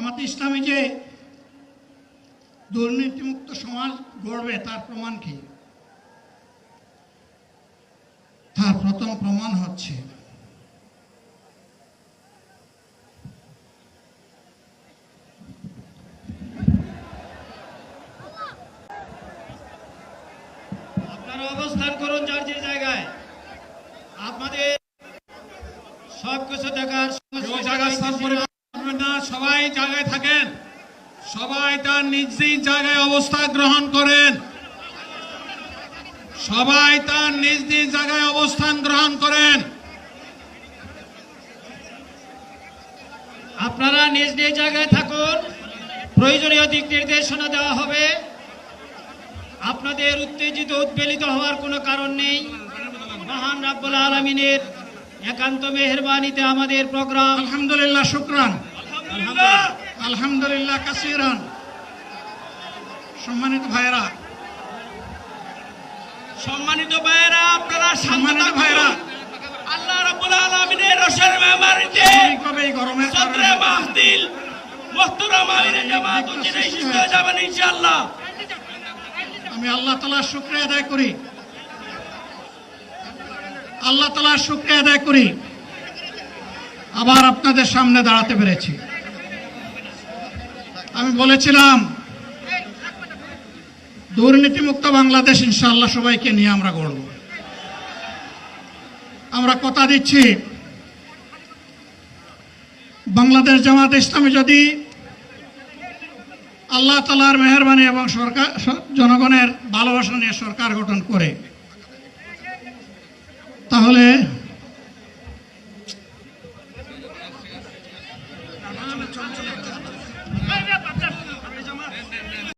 জামাতে ইসলামী যে দুর্নীতিমুক্ত সমাজ গড়বে তার প্রমাণ কি? তার প্রথম প্রমাণ হচ্ছে আপনারা অবস্থান করুন যার যে জায়গায়। আপনাদের সবকিছু দেখার সবাই জায়গায় থাকেন, সবাই তার নিজ নিজ জায়গায় অবস্থান গ্রহণ করেন, সবাই তার নিজ নিজ জায়গায় অবস্থান গ্রহণ করেন। আপনারা নিজ নিজ জায়গায় থাকুন, প্রয়োজনীয় দিক নির্দেশনা দেওয়া হবে। আপনাদের উত্তেজিত উদ্বেলিত হওয়ার কোনো কারণ নেই। মহান রাব্বুল আলামিনের একান্ত মেহেরবানিতে আমাদের প্রোগ্রাম আলহামদুলিল্লাহ, শুকরান, আলহামদুলিল্লাহ কাসিরান। সম্মানিত ভাইরা, আপনারা সম্মানিত ভাইরা, আল্লাহ রাব্বুল আলামিনের রসের মেহমানিতে এই গরমের সদরে মাহফিল মুহতারাম আমিরে জামাত উচিতে শিষ্ট যাবেন ইনশাআল্লাহ। আমি আল্লাহ তাআলার শুকরিয়া আদায় করি, আল্লাহ তাআলার শুকরিয়া আদায় করি আবার আপনাদের সামনে দাঁড়াতে পেরেছি। আমি বলেছিলাম দুর্নীতিমুক্ত বাংলাদেশ ইনশাআল্লাহ সবাইকে নিয়ে আমরা গড়ব। আমরা কথা দিচ্ছি, বাংলাদেশ জামাত ইসলামী যদি আল্লাহ তাআলার মেহেরবানি এবং সরকার জনগণের ভালোবাসা নিয়ে সরকার গঠন করে, তাহলে